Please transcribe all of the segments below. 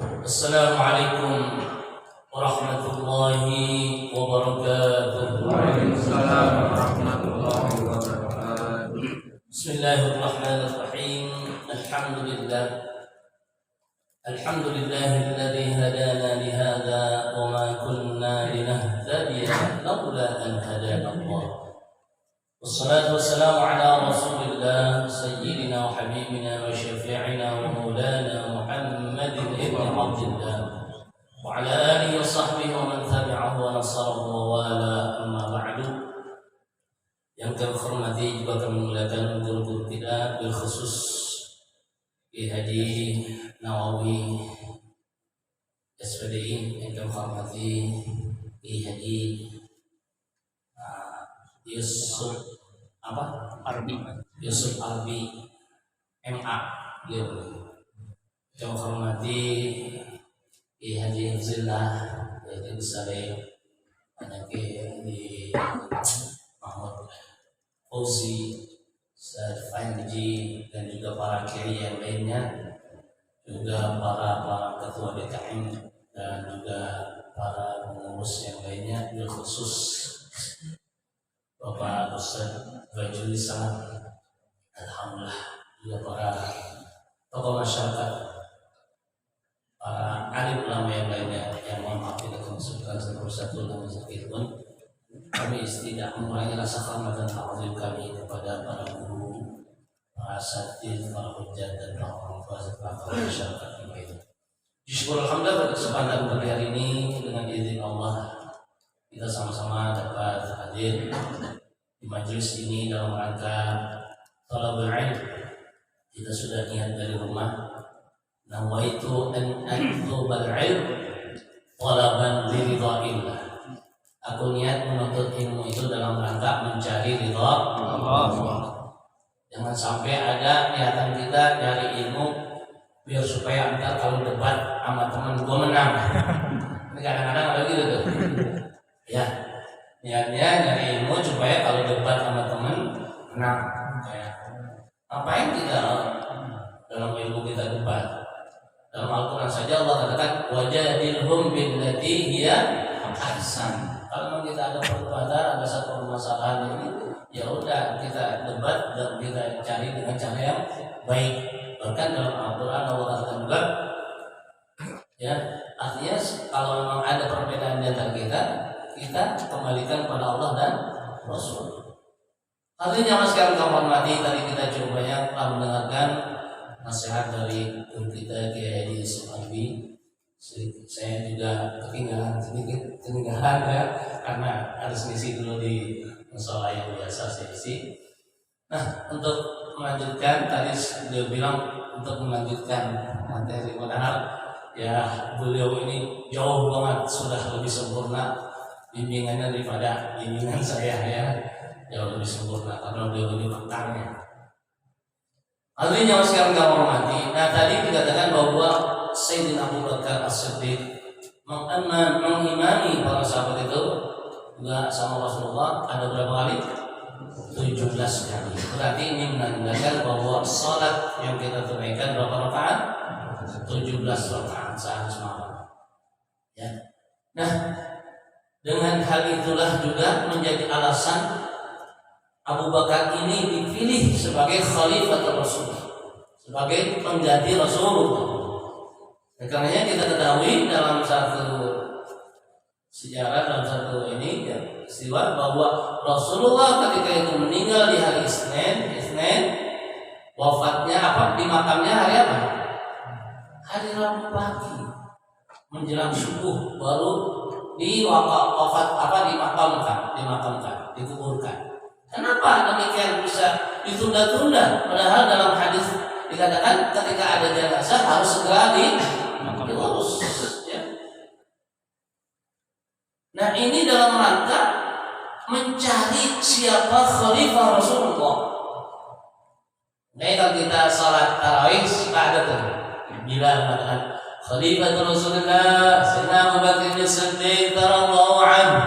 Assalamualaikum warahmatullahi wabarakatuh. Waalaikumsalam warahmatullahi wabarakatuh. Bismillahirrahmanirrahim. Alhamdulillahilladzi hadana li hadza wa ma kunna linahtadiya laula an hadana Allah. Wassalatu wassalamu ala Rasulillah sayyidina wa habibina wa syafi'ina wa maulana Muhammadin ibn Abdillah wa ala alihi wa sahbihi wa man tabi'ahu wa nasarahu wa wala, amma ba'du. Yang kami hormati juga kami muliakan guru-guru kita, bil khusus Ki Haji Nawawi SPDI, yang kami hormati Ki Haji Yusuf Arbi MA, yang hormati Ki Haji Hafzillah Haji Saleh, Ki Haji Mahmud Fauzi, Ustaz Fanji, dan juga para kiai yang lainnya, juga para ketua DKM dan juga para pengurus yang lainnya, bil khusus Bapak Ustaz Bajuli Samad, alhamdulillah, juga para tokoh masyarakat, para alim ulama yang lainnya, yang mohon maaf tidak kami sebutkan satu persatu nama sedikit pun. Kami tidak mengurangi rasa hormat dan ta'zim kami kepada para guru, para asatidz, para hujjah, dan para orang tua serta para masyarakat yang lainnya. Syukur alhamdulillah pada kesempatan pagi hari ini, dengan izin Allah kita sama-sama dapat hadir di majelis ini dalam rangka thalabul ilm. Kita sudah niat dari rumah, nawaitu an atlubal ilm talaban li ridhaillah. Aku niat menuntut ilmu itu dalam rangka mencari ridha Allah. Jangan sampai ada niatan kita nyari ilmu biar supaya entar kalau debat sama teman gua menang. Ini kadang-kadang ada gitu tuh. Ya, niatnya nyari ilmu supaya kalau debat sama teman menang. Ya. Ngapain kita dalam ilmu kita debat? Dalam Al-Quran saja Allah katakan wajadilhum billati hiya ahsan. Kalau kita ada perdebatan, ada satu permasalahan ini, ya udah kita debat dan kita cari dengan cara yang baik. Bahkan dalam Al-Quran Allah katakan juga, ya artinya kalau memang ada perbedaan di antara kita kembalikan pada Allah dan Rasul. Artinya mas sekalian kamu hormati, tadi kita cukup banyak telah mendengarkan nasihat dari guru kita Kiai Haji Yusuf Arbi. Saya juga ketinggalan ya, karena harus ngisi dulu di musola yang biasa saya isi. Nah, untuk melanjutkan tadi beliau bilang untuk melanjutkan materi, padahal ya beliau ini jauh banget sudah lebih sempurna bimbingannya daripada bimbingan saya, ya jauh lebih sempurna karena beliau lebih pakarnya. Artinya sekarang kamu hormati. Nah, tadi dikatakan bahwa Sayyidina Abu Bakar As-Siddiq mengimami para sahabat itu juga sama Rasulullah ada berapa kali? 17 kali. Berarti ini menandakan bahwa salat yang kita tunaikan berapa rakaat? 17 rakaat saat semalam. Ya. Nah, dengan hal itulah juga menjadi alasan Abu Bakar ini dipilih sebagai khalifah Rasul, sebagai pengganti Rasulullah. Karenanya kita ketahui dalam satu sejarah, dalam satu ini ya, istiwa bahwa Rasulullah ketika itu meninggal di hari Isnin, wafatnya apa? Di makamnya hari apa? Hari Rabu pagi menjelang subuh baru dimakamkan, dikuburkan. Kenapa demikian bisa ditunda-tunda? Padahal dalam hadis dikatakan ketika ada jenazah harus segera diurus. Ya. Nah, ini dalam rangka mencari siapa khalifah Rasulullah. Nah, kalau kita salat tarawih ada tuh bila mengatakan khalifah Rasulullah Sayyidina Abu Bakar As-Siddiq radhiyallahu anhu.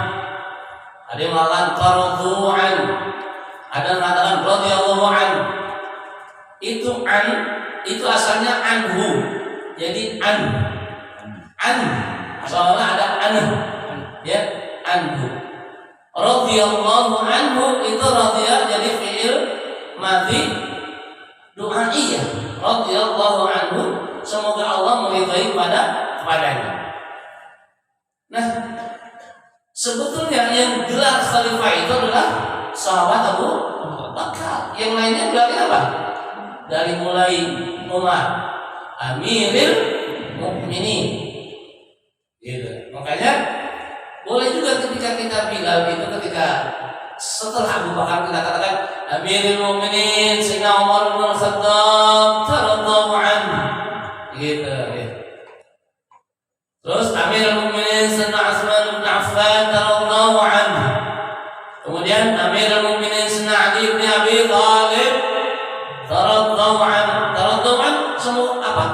Ada yang mengatakan fardu'an, ada yang mengatakan radhiyallahu anhu. Itu asalnya anhu. Jadi an. Soalnya ada an, ya, anhu. Radhiyallahu anhu itu radhiya jadi fi'il madhi du'aiyah. Radhiyallahu anhu, semoga Allah meridai padanya. Nah, sebetulnya yang gelar khalifah itu adalah sahabat Abu Bakar. Yang lainnya gelarnya apa? Dari mulai Umar, Amiril Mukminin. Gitu. Makanya boleh juga ketika kita bilang itu ketika setelah Abu Bakar kita katakan Amirul Mukminin Sayyidina Umar bin Khattab radhiyallahu anhu. Gitu, ya. Terus Amirul Mukminin Sayyidina Utsman bin Affan radhiyallahu anhu. Kemudian Amirul Mukminin Sayyidina Ali bin Abi Thalib radhiyallahu anhu. Radhiyallahu anhu semua apa?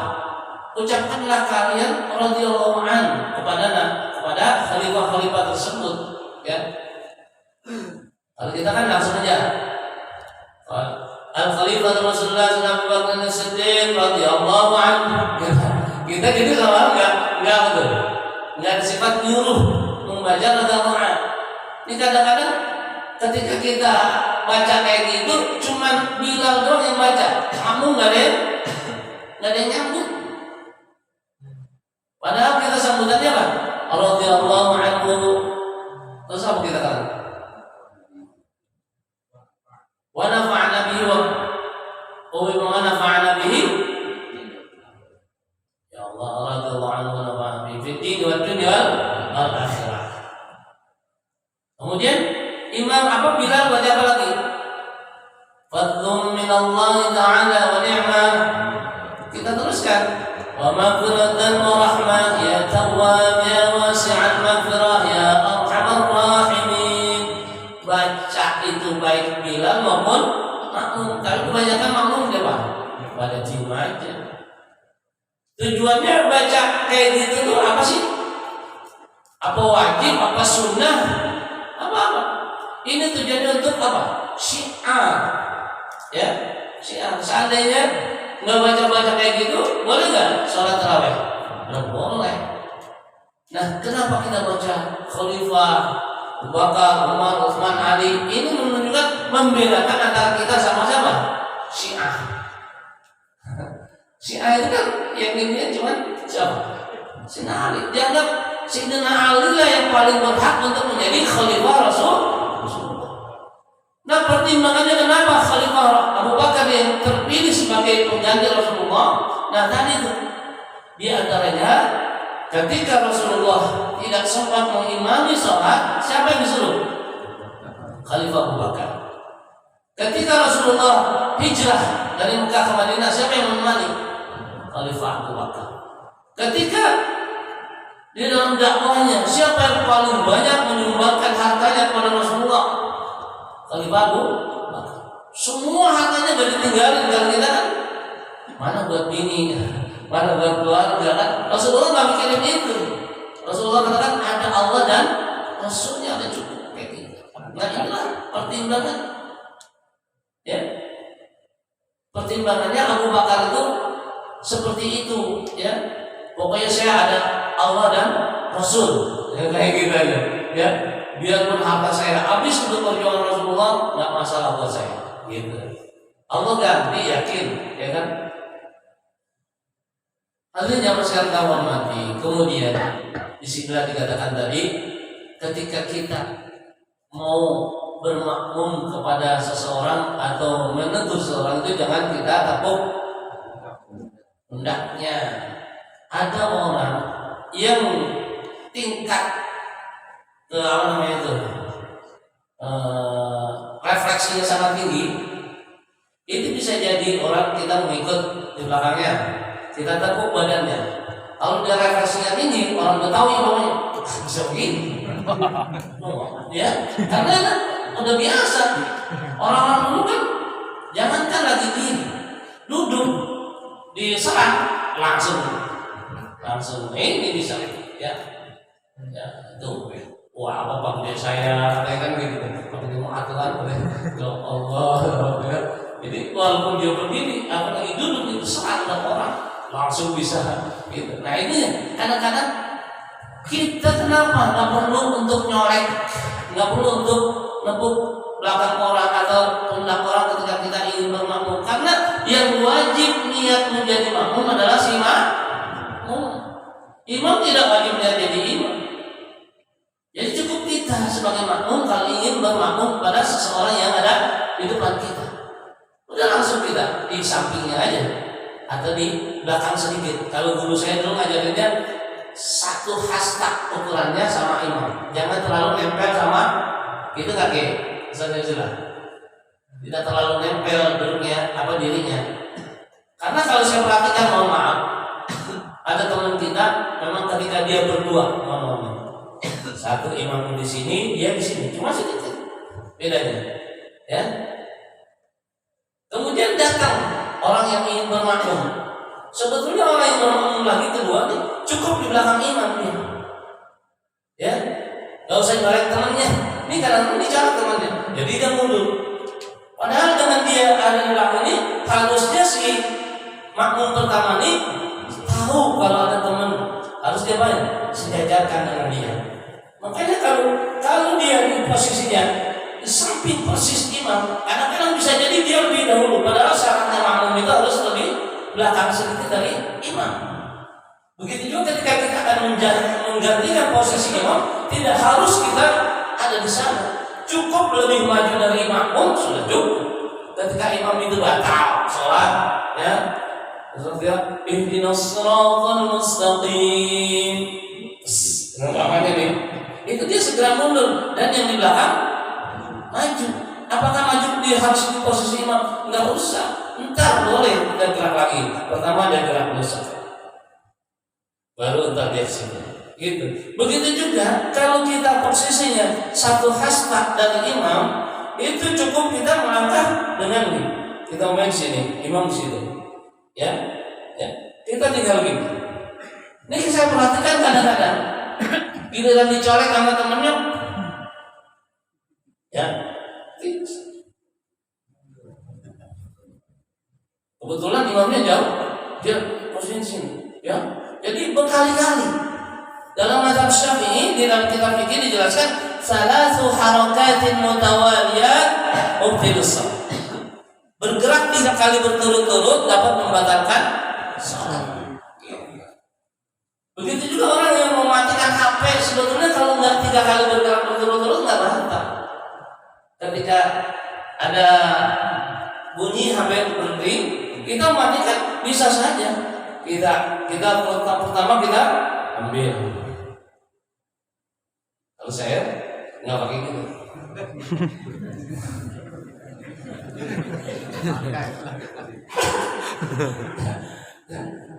Ucapkanlah kalian radhiyallahu anhu kepada khalifah-khalifah tersebut, ya. Kalau kita kan langsung aja Al-Khalifah Rasulullah sallallahu alaihi wasallam radhiyallahu anhu. Kita gitu sama enggak betul. Enggak ada sifat nyuruh membaca radhiyallahu anhu. Ini kadang-kadang ketika kita baca kayak gitu cuman Bilal doang yang baca. Kamu enggak ada yang nyambung. Padahal kita sambutannya apa? Radhiyallahu anhu. Terus apa kita katakan? Wa nafa'ana bihi wa nafa'ana bihi. Ya Allah, radhiyallahu anhu wa nafa'ana bihi fid din wad dunya wal akhirah. Kemudian Imam apa Bilal baca apa lagi? Fadlun min Allah ta'ala wa ni'mah. Kita teruskan. Wa maghfiratan wa rahmah ya tawwab ya wasi'al maghfirah ya arhamar rahimin. Baca itu baik Bilal maupun makmum. Kalau kebanyakan makmum dia Pak pada jiwa aja. Tujuannya baca kayak gitu tuh apa sih? Apa wajib? Apa sunnah? Apa? Ini tujuannya untuk apa? Syiar. Ya, syiar. Seandainya nggak baca-baca kayak gitu, boleh nggak sholat tarawih? Nggak boleh. Nah, kenapa kita baca Khalifah Abu Bakar, Umar, Utsman, Ali? Ini menunjukkan membedakan antara kita sama-sama Syiah. Syiah itu kan yang ini cuma siapa? Sayyidina Ali. Dianggap Sayyidina Ali lah yang paling berhak untuk menjadi Khalifah Rasulullah. Nah, pertimbangannya kenapa Khalifah Abu Bakar yang terpilih sebagai pengganti Rasulullah? Nah, tadi itu di antaranya ketika Rasulullah tidak sempat mengimami sholat, siapa yang disuruh? Khalifah Abu Bakar. Ketika Rasulullah hijrah dari Mekah ke Madinah, siapa yang menemani? Khalifah Abu Bakar. Ketika di dalam dakwahnya, siapa yang paling banyak menyumbangkan hartanya kepada Rasulullah? Khalifah Abu Bakar. Semua hartanya gak ditinggalin. Kalau kita kan mana buat bini, mana buat keluarga kan. Rasulullah gak mikirin itu. Rasulullah katakan ada Allah dan Rasulnya, ada cukup kayak gitu. Nah inilah pertimbangan. Ya, pertimbangannya Abu Bakar itu seperti itu. Ya, pokoknya saya ada Allah dan Rasul. Ya, kayak gitu aja. Ya. Biarpun harta saya habis untuk perjuangan Rasulullah, nggak masalah buat saya. Gitu. Allah ganti, yakin, ya kan? Akhirnya masyarakat hormati. Kemudian disinilah dikatakan tadi, ketika kita mau bermakmum kepada seseorang atau menegur seseorang itu jangan kita tepuk pundaknya. Ada orang yang tingkat apa namanya itu refleksinya sangat tinggi, itu bisa jadi orang kita mengikut di belakangnya, kita tepuk badannya. Kalau dia refleksinya tinggi, orang Betawi namanya bisa begini, ya, karena kan udah biasa. Orang-orang dulu kan jangankan lagi gini, duduk diserang langsung ini bisa, ya itu. Wah, apa Pak saya kan gitu, pakai mau aturan boleh, ya Allah, ya. Jadi walaupun dia begini, apalagi duduk itu serang orang langsung bisa, gitu. Nah ini kadang-kadang Kita kenapa nggak perlu untuk nyolek, nggak perlu untuk nepuk belakang orang atau pundak orang ketika kita ingin bermakmum? Karena yang wajib niat menjadi makmum adalah si makmum. Imam tidak wajib niat jadi imam. Jadi cukup kita sebagai makmum kalau ingin bermakmum pada seseorang yang ada di depan kita, udah langsung kita di sampingnya aja atau di belakang sedikit. Kalau guru saya dulu ngajarinnya satu hasta ukurannya sama imam, jangan terlalu nempel sama itu kaki sudah tidak terlalu nempel duduknya apa dirinya. Karena kalau saya perhatikan, mohon maaf, ada teman kita memang ketika dia berdua, satu imam di sini, dia di sini, cuma sedikit bedanya, ya. Kemudian datang orang yang ingin bermakmum. Sebetulnya orang yang bermakmum lagi kedua nih cukup di belakang imam dia, ya, nggak usah nyolek temannya. Ini karena bicara temannya, jadi dia mundur. Padahal dengan dia ada di belakang ini, harusnya si makmum pertama ini tahu kalau ada teman, harus dia sejajarkan dengan dia. Makanya kalau dia di posisinya di samping persis imam, kadang-kadang bisa jadi dia lebih dahulu. Padahal syaratnya makmum itu harus lebih belakang sedikit dari imam. Begitu juga ketika kita akan menggantikan posisi imam, tidak harus kita ada di sana. Cukup lebih maju dari makmum sudah cukup. Ketika imam itu batal sholat, ya, terus dia ihdinas siratal mustaqim. Namanya nih, itu dia segera mundur dan yang di belakang maju. Apakah maju dia harus di posisi imam? Enggak usah. Entar boleh kita gerak lagi. Pertama dia gerak dulu, baru entar dia sini. Gitu. Begitu juga kalau kita posisinya satu hasta dari imam, itu cukup kita melangkah dengan ini. Kita main sini, imam di situ. Ya, ya. Kita tinggal gini. Ini saya perhatikan kadang-kadang giliran dicolek sama temennya, ya. Kebetulan imamnya jauh, dia posisi sini, ya. Jadi berkali-kali dalam mazhab Syafi'i di dalam kitab fikih dijelaskan salasu harakatin mutawaliyat mubtilus shalah. Bergerak 3 kali berturut-turut dapat membatalkan salat. Begitu juga orang yang mematikan HP, sebetulnya kalau nggak 3 kali bergerak berturut-turut nggak batal. Ketika ada bunyi HP berhenti, kita matikan bisa saja. Kita pertama kita ambil. Kalau saya nggak pakai gitu.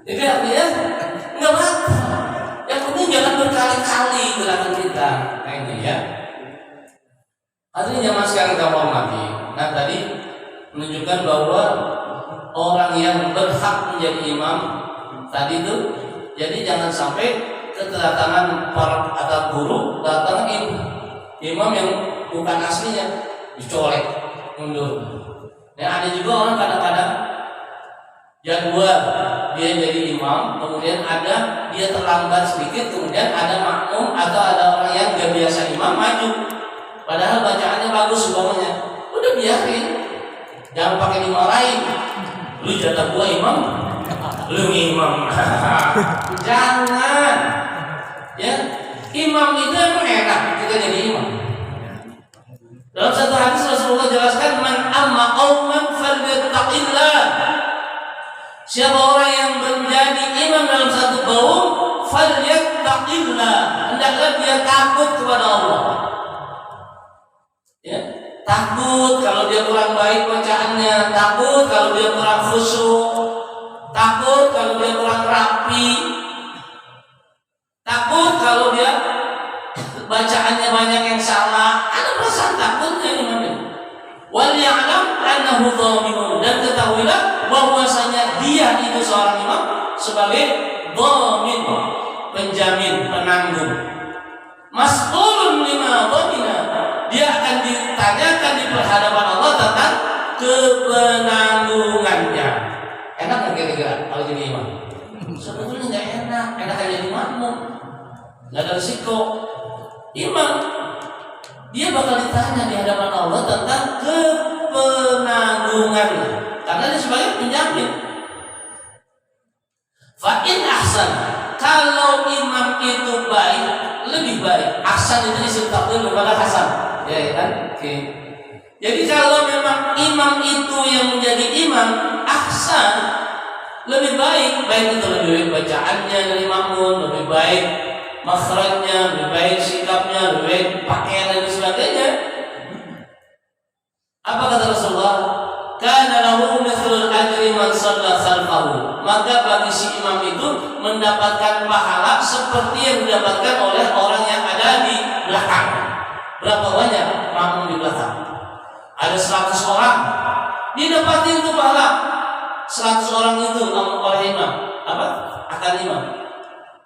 Jadi artinya nggak batal. Yang penting jangan berkali-kali gerakan kita. Nah ini ya. Artinya zaman sekarang kita hormati. Nah tadi menunjukkan bahwa orang yang berhak menjadi imam tadi itu, jadi jangan sampai kedatangan para atau guru datang imam yang bukan aslinya dicolek mundur. Dan ada juga orang kadang-kadang jadwal dia jadi imam, kemudian ada dia terlambat sedikit, kemudian ada makmum atau ada orang yang gak biasa imam maju, padahal bacaannya bagus semuanya. Udah biarin, jangan pakai dimarahin. Lu jatah gua imam, lu imam. Jangan. Ya, imam itu emang enak kita jadi imam. Dalam satu hadis Rasulullah jelaskan, man amma qauman falyattaqillah. Siapa orang yang menjadi imam dalam satu kaum, falyattaqillah, hendaklah dia takut kepada Allah. Ya, takut kalau dia kurang baik bacaannya, takut kalau dia kurang khusyuk, takut kalau dia kurang rapi, takut kalau dia bacaannya banyak yang salah. Ada perasaan takutnya imam. Wal ya'lam annahu dhaminun, dan ketahuilah bahwasanya dia itu seorang imam sebagai dhamin, penjamin, penanggung. Mas'ulun lima dhamina, dia akan ditanyakan di hadapan Allah tentang kepenanggungannya. Enak nggak kira-kira kalau jadi imam? Sebetulnya nggak enak, enak aja jadi makmum. Nggak ada risiko. Imam dia bakal ditanya di hadapan Allah tentang kepenanggungannya, karena dia sebagai penjamin. Fa'in ahsan, kalau imam itu baik, lebih baik. Ahsan itu isim tafdhil daripada hasan, ya kan? Oke. Jadi kalau memang imam itu yang menjadi imam, ahsan, lebih baik. Baik itu lebih baik bacaannya dari makmum, lebih baik makhrajnya, lebih baik sikapnya, lebih baik pakaian dan sebagainya. Apa kata Rasulullah? Kana lahu mithlul ajri man shalla khalfahu. Maka bagi si imam itu mendapatkan pahala seperti yang didapatkan oleh orang yang ada di belakang. Berapa banyak makmum di belakang? Ada 100 orang, didapati itu pahala 100 orang itu oleh imam. Apa? Akan imam.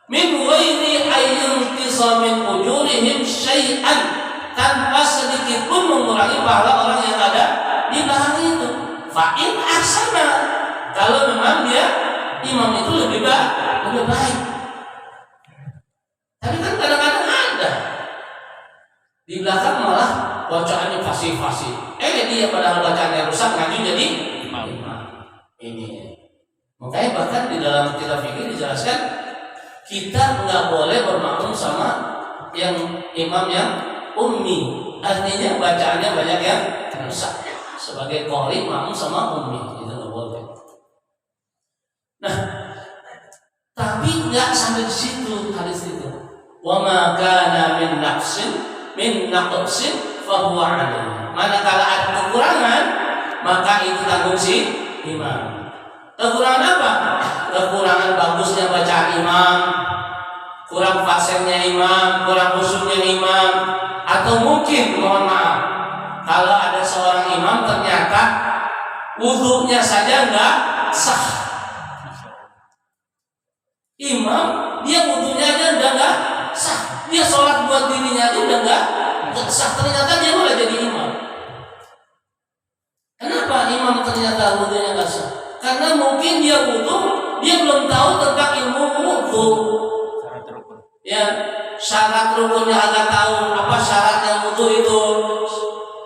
Min ghairi ayyunqisa min ujurihim syai'an, tanpa sedikit pun mengurangi pahala orang yang ada di belakang itu. Fa'in ahsana, kalau memang dia imam itu lebih baik. Tapi kan kadang-kadang ada di belakang malah bacaannya fasih-fasih. Dia padahal bacaannya rusak, maju jadi imam. Ini. Makanya bahkan di dalam kitab fikih dijelaskan kita nggak boleh bermakmum sama yang imam yang ummi. Artinya bacaannya banyak yang rusak. Sebagai qari makmum sama ummi itu nggak boleh. Nah, tapi nggak sampai di situ hadis itu. Wa ma kana min naqsin fa huwa alayhi. Manakala ada kekurangan, maka itu tanggung si imam. Kekurangan apa? Kekurangan bagusnya bacaan imam, kurang fasihnya imam, kurang khusyuknya imam, atau mungkin mohon maaf, kalau ada seorang imam ternyata wudunya saja nggak sah. Imam dia wudunya aja udah nggak sah, dia sholat buat dirinya aja udah nggak sah, ternyata dia malah jadi imam. Kenapa imam ternyata wudunya nggak sah? Karena mungkin dia wudu, dia belum tahu tentang ilmu wudu. Ya, syarat rukunnya agak tahu, apa syaratnya wudu itu,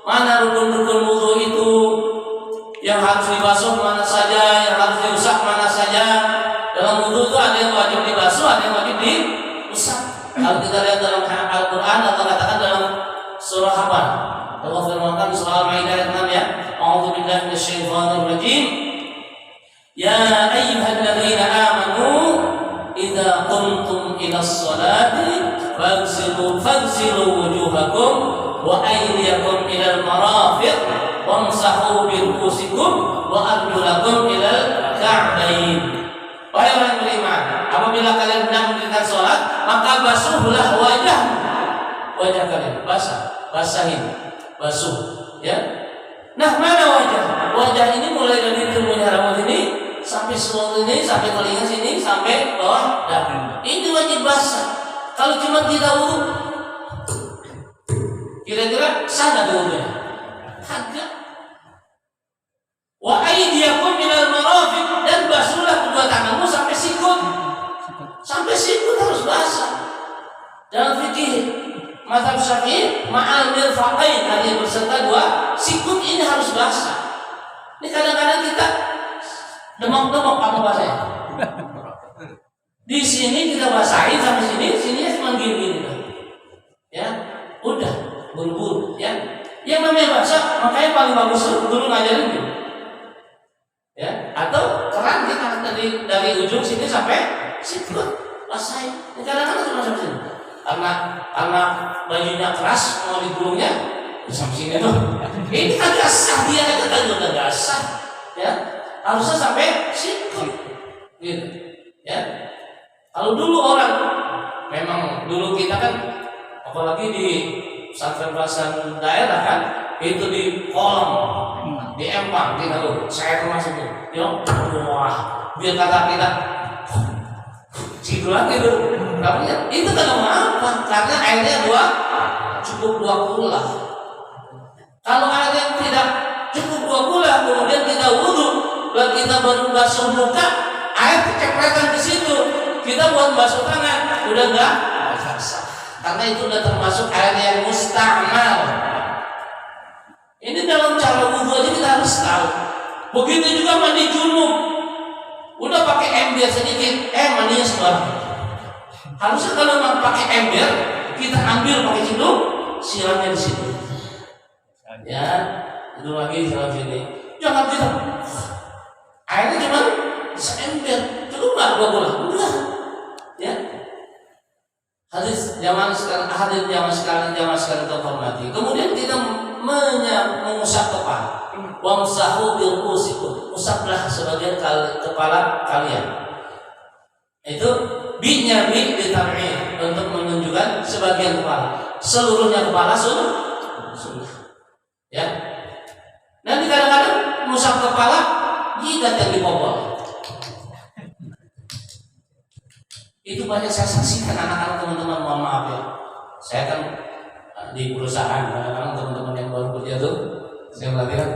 mana rukun-rukun wudu itu, yang harus dibasuh mana saja, yang harus diusap mana saja. Dalam wudu itu ada yang wajib dibasuh, ada yang wajib diusap. Kalau kita lihat dalam Al-Quran atau katakan dalam surah apa? Allah firmankan surah Al-Maidah ayat 6 ya. A'udzubillahi minasyaitonir rajim. Ya ayyuhalladzina amanu idza qumtum ilas salati faghsilu wujuhakum wa aydiyakum ilal marafiq wamsahu bi ru'usikum wa arjulakum ilal ka'bayn. Wahai orang beriman, apabila kalian hendak mendirikan salat, maka basuhlah wajah kalian, basahin, basuh, ya. Nah, mana wajah? Wajah ini mulai dari ujung rambut ini sampai seluruh ini, sampai telinga sini, sampai bawah dagu. Ini wajib basah. Kalau cuma kita wudu, kira-kira sah nggak wudunya? Kagak. Wa aydiyakum ilal marafiq, dan basuhlah kedua tanganmu sampai sikut. Sampai sikut harus basah. Dalam fikih mazhab Syafi'i ma'al mirfaqain, artinya berserta dua sikut ini harus basah. Ini kadang-kadang kita demok-demok apa bahasanya? Di sini kita basahin sampai sini, sininya cuma gini-gini. Ya, udah buru-buru ya. Yang namanya basah, makanya paling bagus dulu ngajarin gitu. Ya, atau keran kita dari ujung sini sampai sikut basahin. Ini kadang-kadang cuma sampai sini. Karena bajunya keras mau digulungnya sampai sini tuh. Ini agak sah, dia aja kan udah nggak sah, ya harusnya sampai sikut, gitu, ya. Kalau dulu orang, memang dulu kita kan, apalagi di pesantren-pesantren daerah kan, itu di kolam, di empang kita tuh, saya termasuk tuh, ya, wah, biar kata kita cidulan gitu. Tapi itu kan apa? Karena airnya cukup 2 kula. Kalau airnya tidak cukup 2 kula, kemudian kita wudu, dan kita baru basuh muka, air kecepretan di situ. Kita buat basuh tangan, udah enggak basah. karena itu sudah termasuk air yang musta'mal. Ini dalam cara wudhu aja kita harus tahu. Begitu juga mandi junub, udah pakai ember sedikit, mandinya sembarang. Harusnya kalau mau pakai ember, kita ambil pakai cenduk, siramnya di situ. Ya, itu lagi siram sini. Jangan kita airnya cuma seember, cukup nggak 2 bola? Enggak. Ya. Hadis zaman sekarang terhormati. Kemudian kita mengusap kepala. Wamsahu bi ru'usikum. Usaplah sebagian kepala kalian. Itu bi-nya ditam'in untuk menunjukkan sebagian kepala. Seluruhnya kepala sunnah. Ya. Nanti kadang-kadang mengusap kepala jidat yang dipopol. Itu banyak saya saksikan anak-anak teman-teman, mohon maaf ya. Saya kan di perusahaan, kadang-kadang teman-teman yang baru kerja tuh saya perhatikan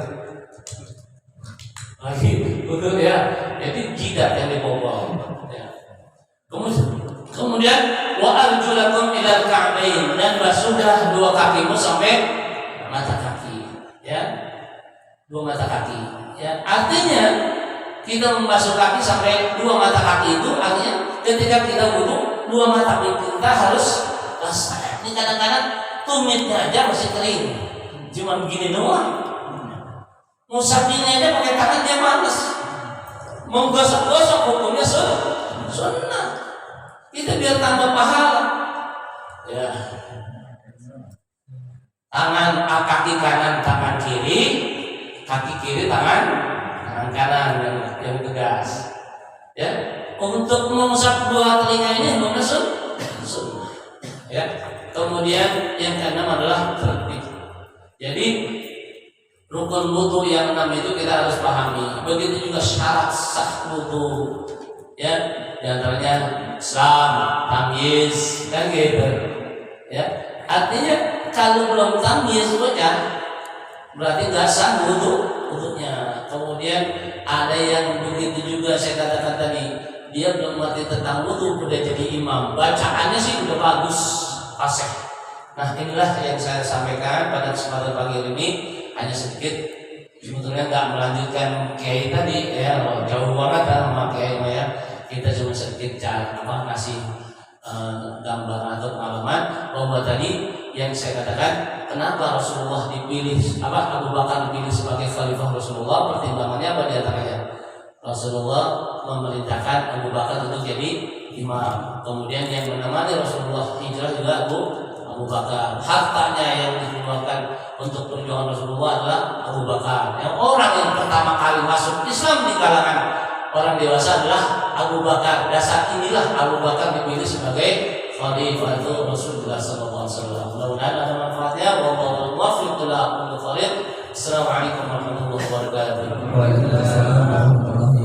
lagi betul ya. Jadi jidat yang dipopol. Ya. Kemudian wa arjulakum ilal ka'bain, dan basuhlah 2 kakimu sampai mata kaki. Ya. 2 mata kaki. Ya. Artinya kita membasuh kaki sampai 2 mata kaki itu artinya ketika kita wudhu 2 mata kaki kita harus basah. Ini kadang-kadang tumitnya aja masih kering, cuma begini doang. Musafirnya aja pakai tangan dia males. Menggosok-gosok hukumnya sunnah. Kita biar tambah pahala. Ya. Kaki kanan tangan kiri, kaki kiri tangan kanan yang tegas. Ya. Untuk mengusap 2 telinga ini hukumnya sunnah. Ya. Kemudian yang keenam adalah tertib. Jadi rukun wudu yang 6 itu kita harus pahami. Begitu juga syarat sah wudu. Ya, di antaranya Islam, tamyiz, kan gitu. Ya. Artinya kalau belum tamyiz berarti enggak sah wudunya. Kemudian ada yang begitu juga saya katakan tadi, dia belum mengerti tentang wudu udah jadi imam. Bacaannya sih udah bagus, fasih. Nah, inilah yang saya sampaikan pada kesempatan pagi ini. Hanya sedikit, sebetulnya nggak melanjutkan kiai tadi ya, jauh banget sama kiai ya. Kita cuma sedikit ngasih gambaran atau pengalaman bahwa tadi yang saya katakan, kenapa Rasulullah dipilih, Abu Bakar dipilih sebagai khalifah Rasulullah, pertimbangannya apa di antaranya? Rasulullah memerintahkan Abu Bakar untuk jadi imam. Kemudian yang menemani Rasulullah hijrah juga Abu Bakar. Hartanya yang dikeluarkan untuk perjuangan Rasulullah adalah Abu Bakar. Yang orang yang pertama kali masuk Islam di kalangan orang dewasa adalah Abu Bakar. Dasar inilah Abu Bakar dipilih sebagai khalifah Rasulullah sallallahu alaihi wasallam. Mudah-mudahan ada manfaatnya. Wallahu muwaffiq ila aqwamit thoriq. Assalamualaikum